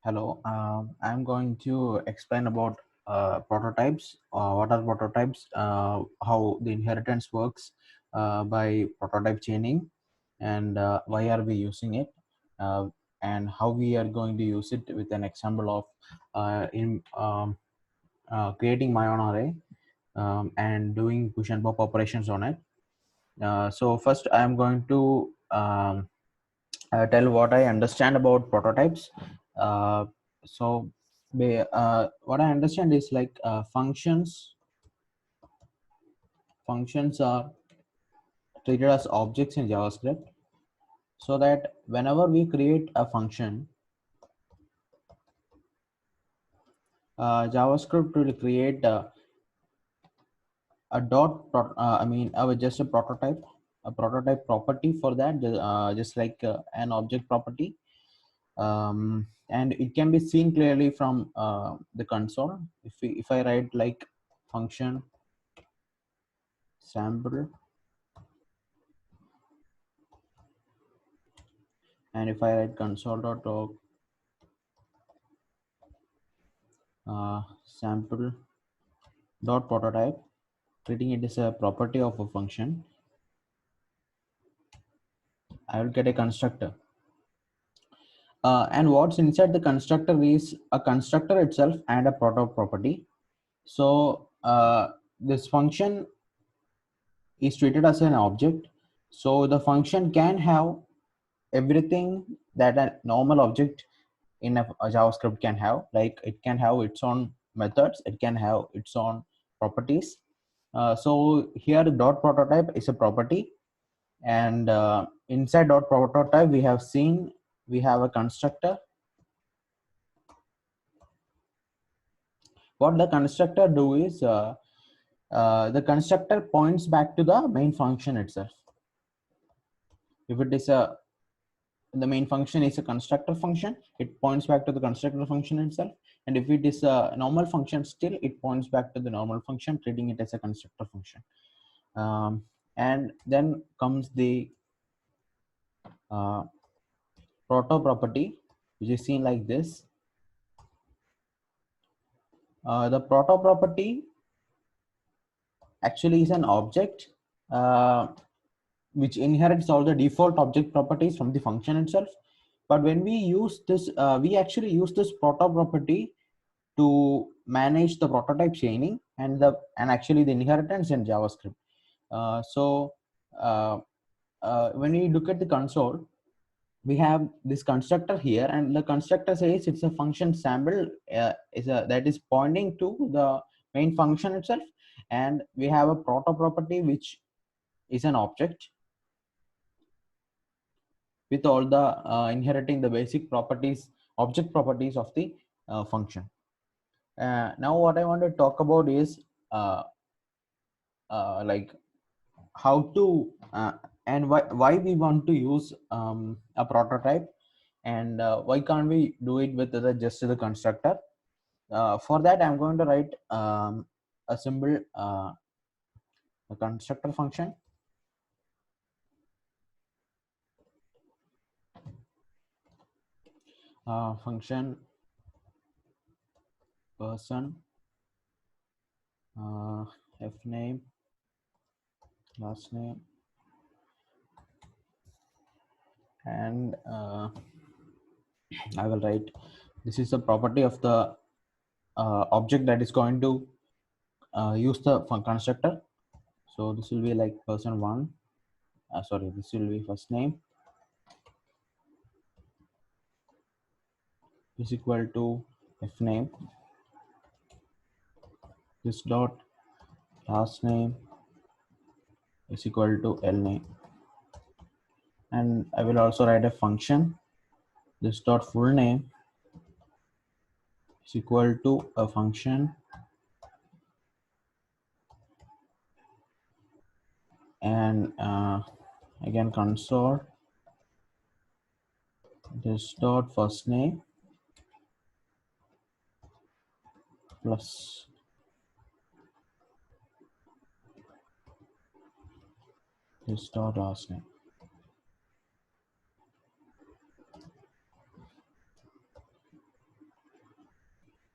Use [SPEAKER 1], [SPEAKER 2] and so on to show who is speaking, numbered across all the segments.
[SPEAKER 1] Hello, I'm going to explain about prototypes. What are prototypes? How the inheritance works by prototype chaining, and why are we using it, uh, and how we are going to use it with an example of in creating my own array and doing push and pop operations on it. So first, I'm going to tell what I understand about prototypes. Uh, so what I understand is like functions are treated as objects in JavaScript, so that whenever we create a function, JavaScript will create a just a prototype property for that, just like an object property. And it can be seen clearly from the console. If I write like function sample, and if I write console.log sample dot prototype, treating it as a property of a function, I will get a constructor. And what's inside the constructor is a constructor itself and a property. So this function is treated as an object. So the function can have everything that a normal object in a JavaScript can have. Like it can have its own methods, it can have its own properties. So here the dot prototype is a property, and inside dot prototype we have seen we have a constructor. What the constructor do is the constructor points back to the main function itself. If it is a the main function is a constructor function, it points back to the constructor function itself. And if it is a normal function, still it points back to the normal function, treating it as a constructor function. And then comes the uh, proto property, which is seen like this. The proto property actually is an object uh, which inherits all the default object properties from the function itself. But when we use this, we actually use this proto property to manage the prototype chaining and actually the inheritance in JavaScript. So uh, when we look at the console, we have this constructor here, and the constructor says it's a function sample that is pointing to the main function itself, and we have a proto property which is an object with all the inheriting the basic properties, object properties of the function. Now what I want to talk about is uh, like how to and why we want to use a prototype, and why can't we do it with just the constructor. For that I'm going to write a simple a constructor function. Function person fname last name, and I will write this is the property of the object that is going to use the constructor. So this will be like person one, sorry, this will be first name is equal to fname, this dot last name is equal to lname. And I will also write a function, this dot full name is equal to a function, and again console this dot first name plus this dot last name.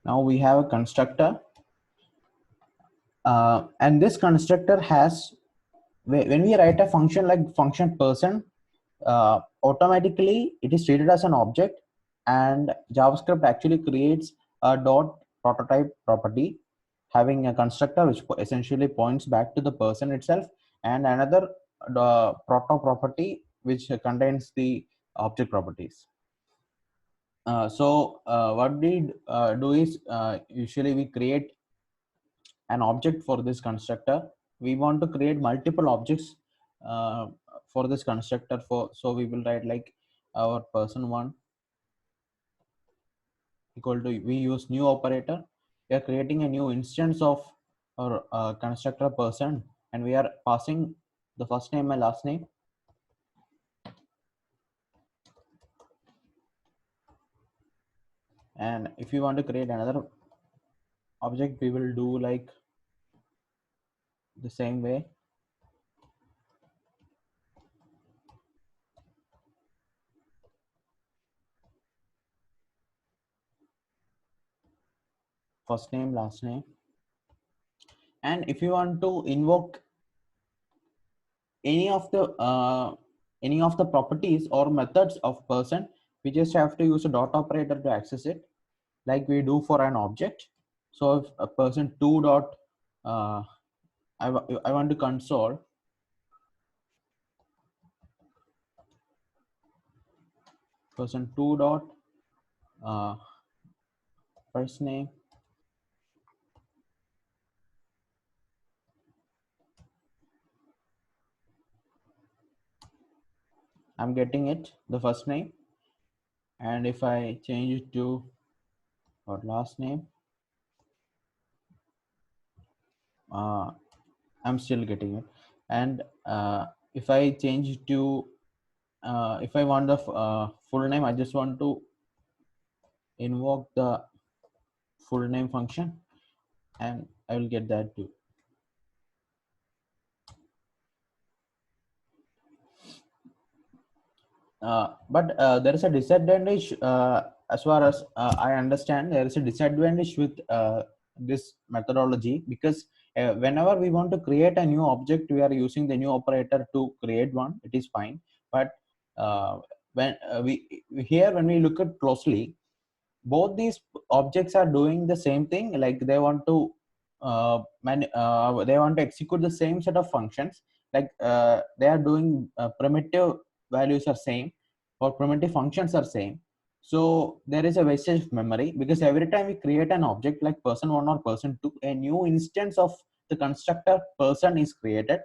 [SPEAKER 1] Now we have a constructor, and this constructor has, when we write a function like function person, automatically it is treated as an object, and JavaScript actually creates a dot prototype property having a constructor which essentially points back to the person itself, and another proto property which contains the object properties. What we do is, usually we create an object for this constructor. We want to create multiple objects uh, for this constructor. So we will write like our person one equal to, we use new operator. We are creating a new instance of our constructor person, and we are passing the first name and last name. And if you want to create another object, we will do like the same way. First name, last name. And if you want to invoke any of the properties or methods of person, we just have to use a dot operator to access it, like we do for an object. So if a person two dot, uh, I want to console person two dot uh, first name, I'm getting it, the first name. And if I change it to or last name, uh, I'm still getting it. And if I change it to, if I want the full name, I just want to invoke the full name function, and I will get that too. But there is a disadvantage, as far as I understand. There is a disadvantage with this methodology, because whenever we want to create a new object, we are using the new operator to create one. It is fine, but when we here, when we look at closely, both these objects are doing the same thing. Like they want to they want to execute the same set of functions. Like they are doing primitive values are same, or primitive functions are same. So there is a wastage of memory, because every time we create an object like person one or person two, a new instance of the constructor person is created.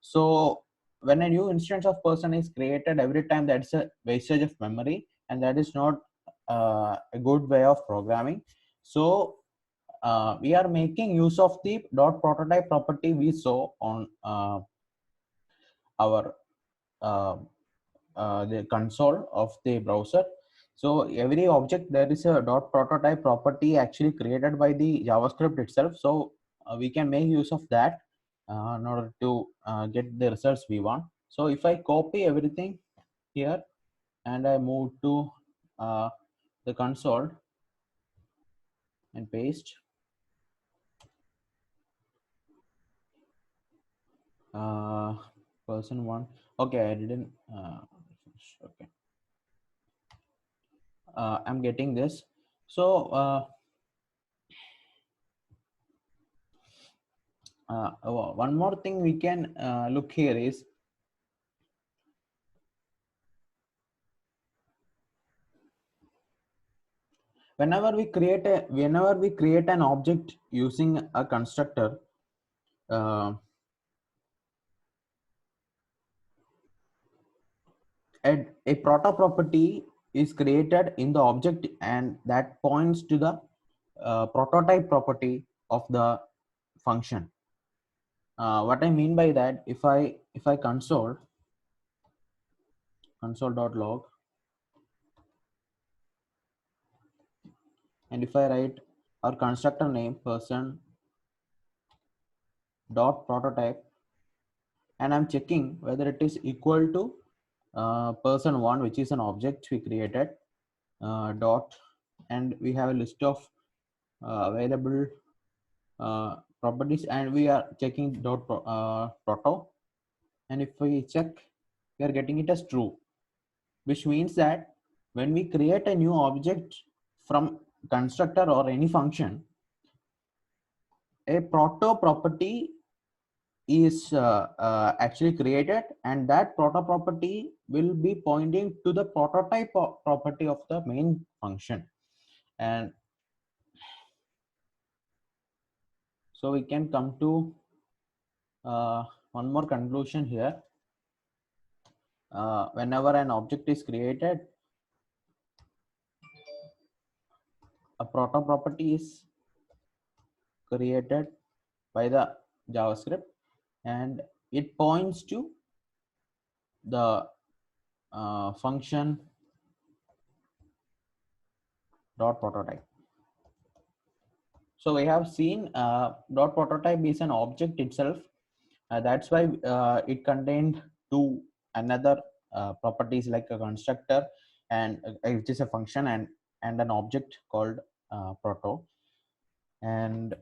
[SPEAKER 1] So when a new instance of person is created every time, that's a wastage of memory, and that is not a good way of programming. So we are making use of the dot prototype property we saw on our uh, the console of the browser. So every object, there is a dot prototype property actually created by the JavaScript itself. So we can make use of that in order to get the results we want. So if I copy everything here and I move to the console and paste, uh, person one. Okay, I didn't. Okay, I'm getting this. So one more thing we can look here is, whenever we create an object using a constructor, uh, a proto property is created in the object, and that points to the prototype property of the function. What I mean by that, if I console.log, and if I write our constructor name person dot prototype, and I'm checking whether it is equal to person one, which is an object we created, dot, and we have a list of available properties, and we are checking proto, and if we check, we are getting it as true, which means that when we create a new object from constructor or any function, a proto property is actually created, and that proto property will be pointing to the prototype property of the main function. And so we can come to one more conclusion here. Whenever an object is created, a proto property is created by the JavaScript, and it points to the function dot prototype. So we have seen dot prototype is an object itself. That's why it contained two another properties like a constructor, and which is a function, and an object called proto. And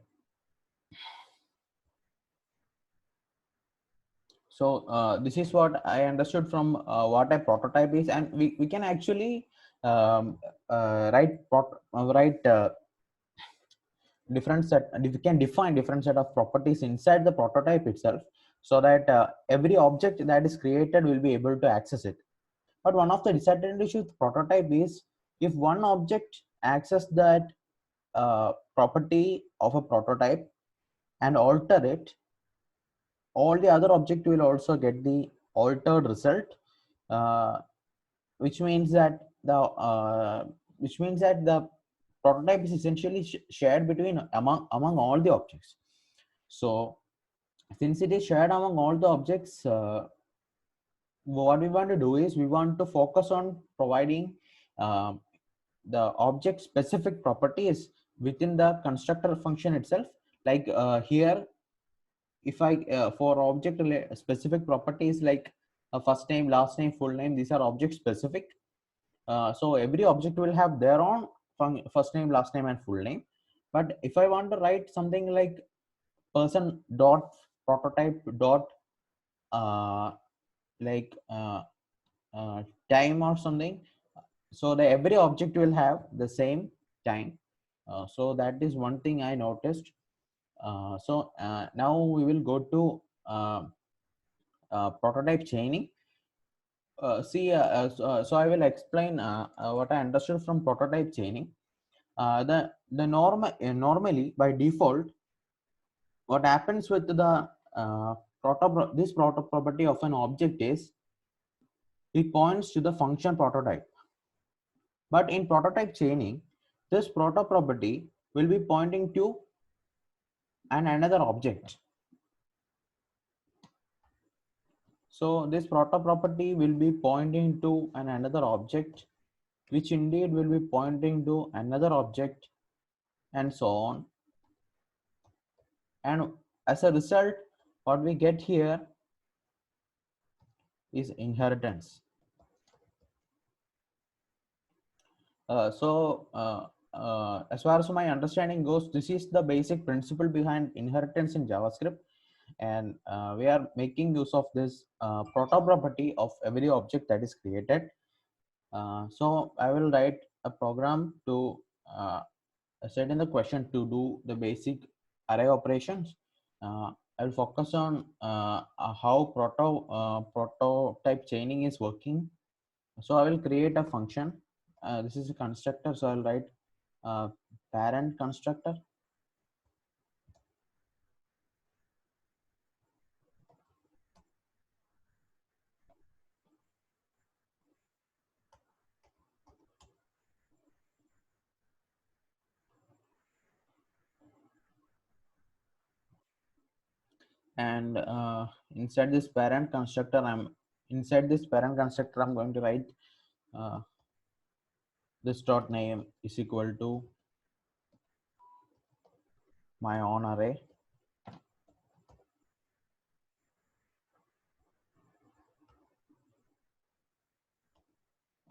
[SPEAKER 1] so this is what I understood from what a prototype is, and we can actually write different set, we can define different set of properties inside the prototype itself, so that every object that is created will be able to access it. But one of the disadvantages with prototype is, if one object access that property of a prototype and alter it, all the other object will also get the altered result, uh, which means that the prototype is essentially shared between among all the objects. So since it is shared among all the objects, what we want to do is we want to focus on providing uh, the object specific properties within the constructor function itself. Like here, if I for object specific properties like first name, last name, full name, these are object specific. So every object will have their own first name, last name, and full name. But if I want to write something like person dot prototype dot uh, like time or something, so the every object will have the same time. So that is one thing I noticed. Now we will go to prototype chaining. So I will explain what I understood from prototype chaining. Normally by default, what happens with the this proto property of an object is it points to the function prototype. But in prototype chaining, this proto property will be pointing to another object. So this proto property will be pointing to another object, which indeed will be pointing to another object, and so on. And as a result, what we get here is inheritance. As far as my understanding goes, this is the basic principle behind inheritance in JavaScript, and we are making use of this proto property of every object that is created. So I will write a program to set in the question to do the basic array operations. I will focus on how prototype chaining is working. So I will create a function. This is a constructor, so I'll write parent constructor. And inside this parent constructor, I'm going to write uh, this dot name is equal to my own array.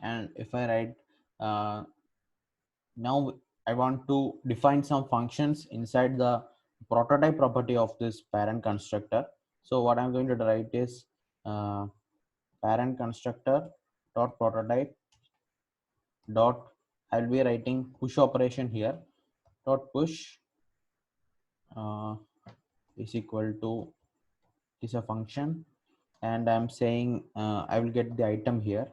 [SPEAKER 1] And if I write now I want to define some functions inside the prototype property of this parent constructor. So what I'm going to write is uh, parent constructor dot prototype dot, I'll be writing push operation here, dot push uh, is equal to, is a function, and I'm saying I will get the item here.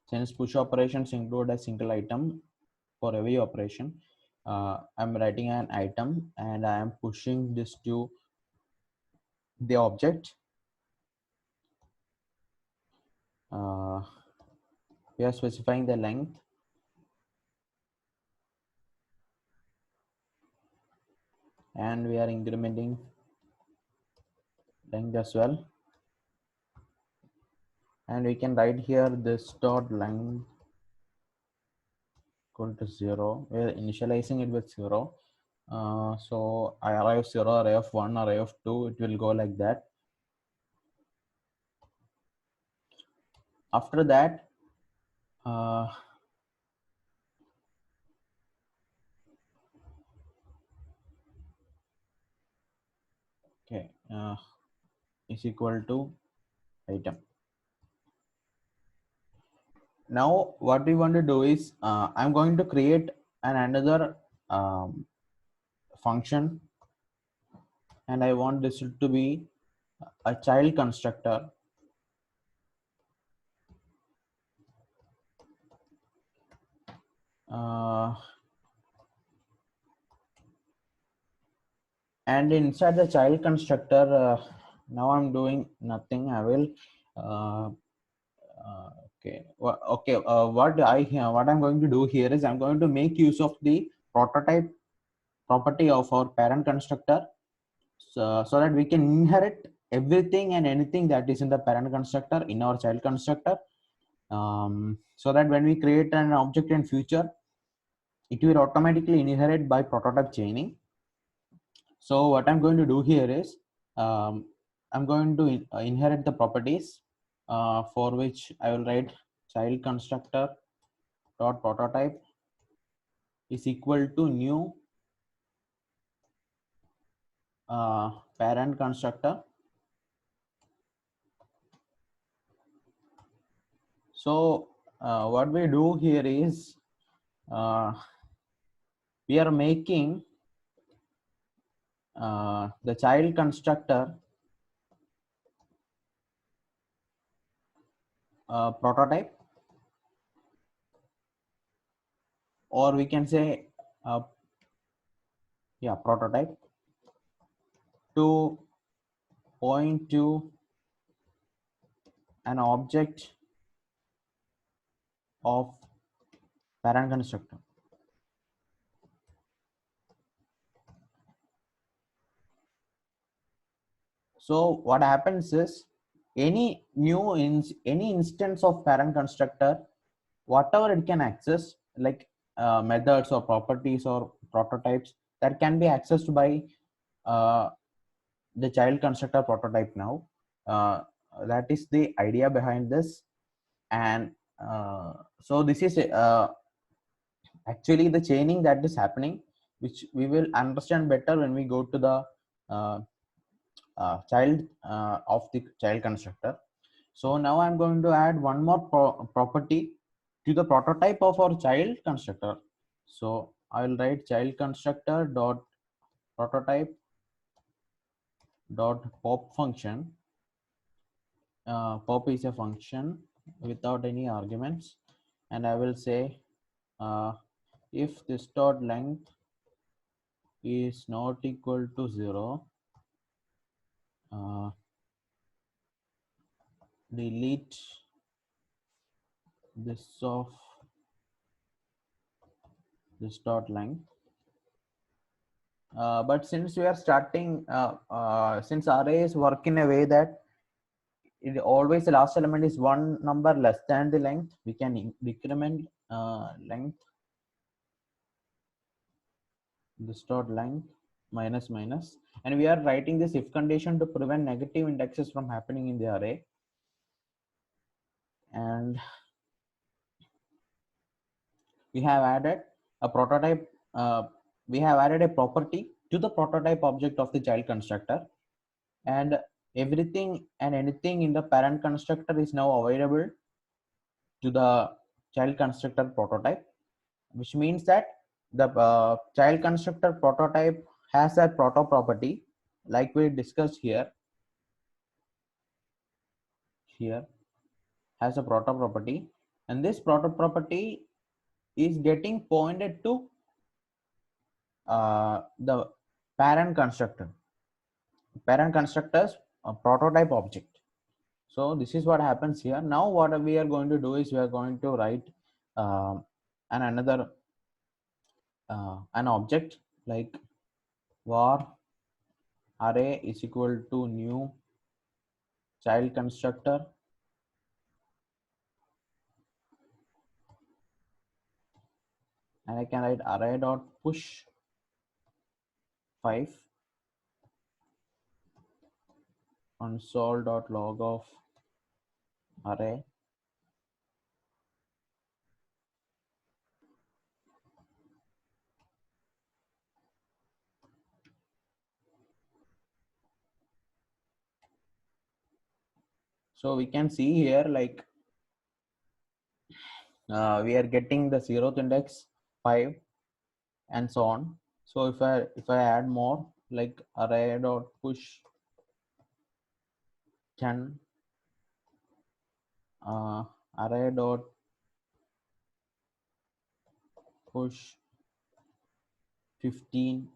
[SPEAKER 1] Since push operations include a single item for every operation, I'm writing an item and I am pushing this to the object. uh, we are specifying the length, and we are incrementing length as well, and we can write here this dot length equal to 0. We are initializing it with 0. So array of 0, array of 1, array of 2, it will go like that. After that, uh, okay, is equal to item. Now what we want to do is I'm going to create another function, and I want this to be a child constructor. uh, and inside the child constructor, now I'm doing nothing. I will uh, okay, okay, what I'm going to do here is I'm going to make use of the prototype property of our parent constructor, so that we can inherit everything and anything that is in the parent constructor in our child constructor, so that when we create an object in future, it will automatically inherit by prototype chaining. So what I'm going to do here is I'm going to inherit the properties, for which I will write child constructor dot prototype is equal to new parent constructor. So what we do here is uh, we are making the child constructor prototype, or we can say uh, yeah, prototype, to point to an object of parent constructor. So what happens is any any instance of parent constructor, whatever it can access, like methods or properties or prototypes, that can be accessed by uh, the child constructor prototype now. uh, that is the idea behind this. And so this is actually the chaining that is happening, which we will understand better when we go to the uh, child of the child constructor. So now I'm going to add one more property to the prototype of our child constructor. So I will write child constructor dot prototype dot pop function. Pop is a function without any arguments, and I will say uh, if this dot length is not equal to 0, uh, delete this of this dot length. But since we are starting, since arrays work in a way that it always the last element is one number less than the length, we can decrement length, this dot length minus minus, and we are writing this if condition to prevent negative indexes from happening in the array. And we have added a prototype, we have added a property to the prototype object of the child constructor, and everything and anything in the parent constructor is now available to the child constructor prototype, which means that the child constructor prototype has that proto property like we discussed here has a proto property, and this proto property is getting pointed to the parent constructor's prototype object. So this is what happens here. Now what we are going to do is we are going to write another an object like var array is equal to new child constructor, and I can write array dot push 5 console dot log of array. So we can see here like we are getting the 0th index 5 and so on. So if I add more like array dot push 10, array dot push 15,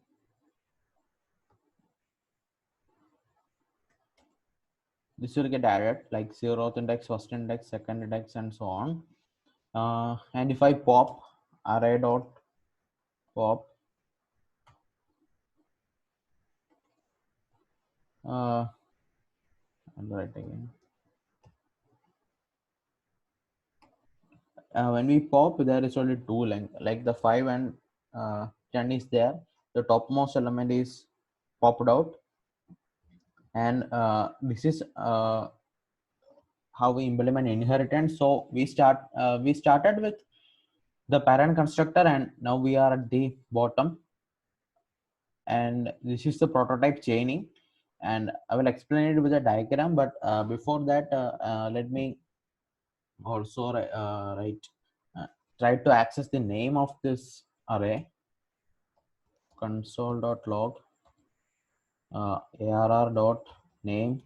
[SPEAKER 1] this will get added like 0th index, first index, second index, and so on. And if I pop array dot pop I'll write again. When we pop, there is only two length, like the 5 and 10 is there. The topmost element is popped out, and this is how we implement inheritance. So we started with the parent constructor, and now we are at the bottom, and this is the prototype chaining, and I will explain it with a diagram. But before that, let me also write try to access the name of this array, console.log arr.name.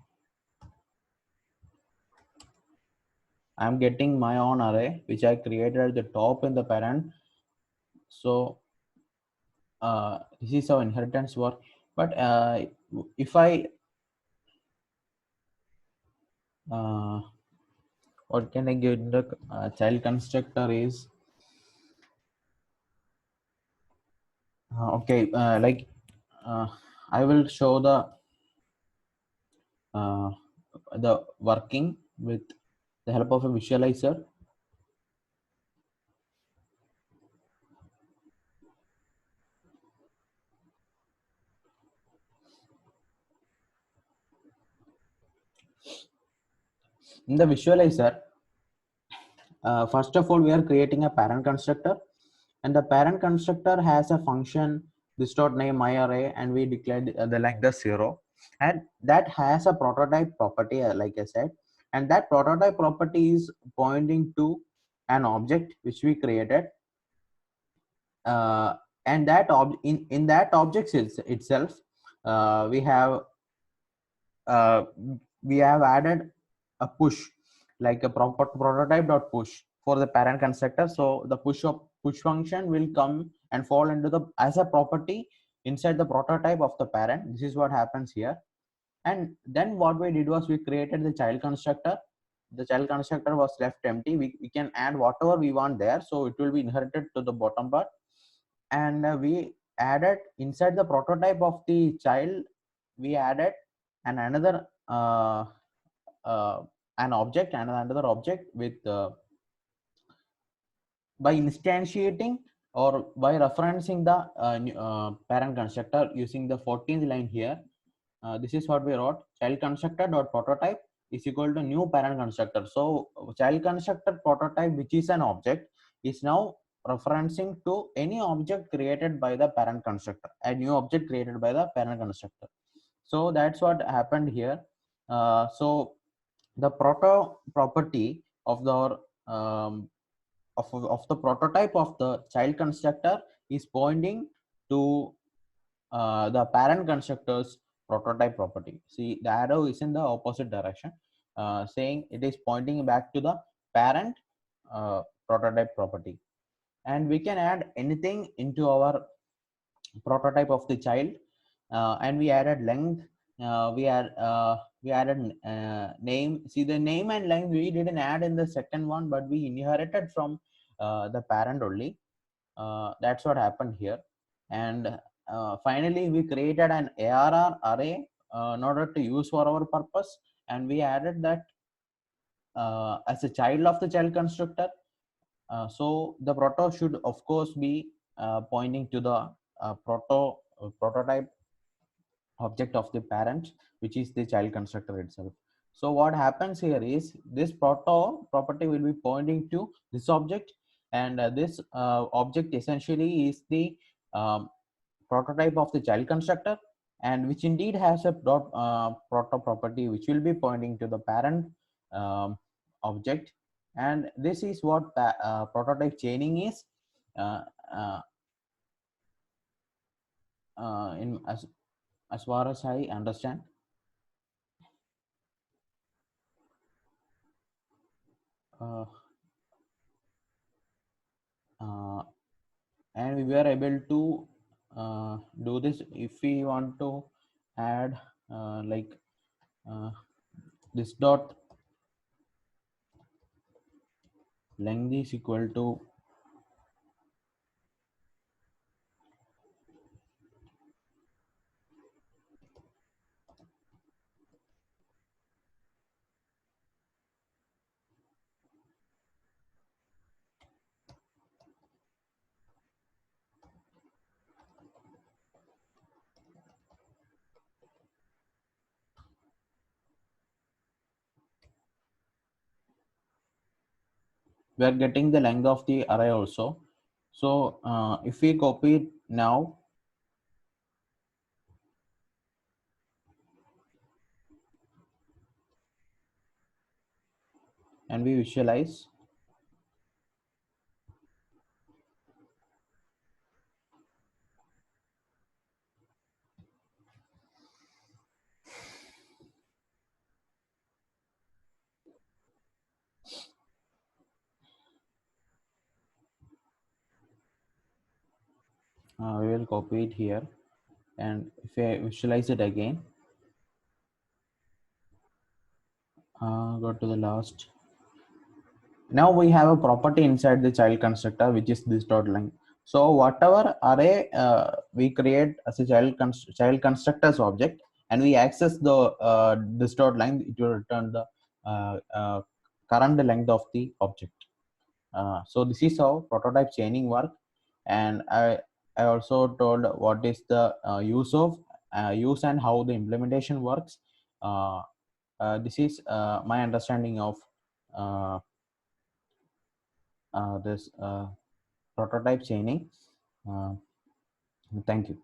[SPEAKER 1] I'm getting my own array which I created at the top in the parent. So this is how inheritance work. But if I what can I give the child constructor is okay, like I will show uh, the working with the help of a visualizer. In the visualizer, first of all, we are creating a parent constructor, and the parent constructor has a function this dot name my array, and we declared the length as 0, and that has a prototype property, like I said, and that prototype property is pointing to an object which we created, uh, and that in that object itself, we have uh, we have added a push like a prototype dot push for the parent constructor. So the push function will come and fall into the as a property inside the prototype of the parent. This is what happens here. And then what we did was we created the child constructor. The child constructor was left empty. We can add whatever we want there, so it will be inherited to the bottom part. And we added inside the prototype of the child, we added another uh, an object and another object with by instantiating or by referencing the parent constructor using the 14th line here. This is what we wrote: child constructor dot prototype is equal to new parent constructor. So child constructor prototype, which is an object, is now referencing to any object created by the parent constructor, a new object created by the parent constructor. So that's what happened here. So the proto property of the of the prototype of the child constructor is pointing to the parent constructor's prototype property. See, the arrow is in the opposite direction, saying it is pointing back to the parent prototype property. And we can add anything into our prototype of the child, and we added length. We added name. See, the name and length we didn't add in the second one, but we inherited from the parent only. That's what happened here. And finally we created an ARR array in order to use for our purpose, and we added that as a child of the child constructor. So the proto should of course be pointing to the prototype object of the parent, which is the child constructor itself. So what happens here is this proto property will be pointing to this object, and this object essentially is the um, prototype of the child constructor, and which indeed has a proto property which will be pointing to the parent um, object. And this is what prototype chaining is, uh, uh, in as far as I understand. uh, uh, and we were able to do this if we want to add like uh, this dot length is equal to we are getting the length of the array also. So if we copy it now and we visualize, we will copy it here, and if I visualize it again, go to the last. Now we have a property inside the child constructor which is this dot length. So whatever array we create as a child constructors object, and we access the this dot length, it will return the current length of the object. So this is how prototype chaining work. And I also told what is the use and how the implementation works. This is my understanding of uh, this prototype chaining. Uh, Thank you.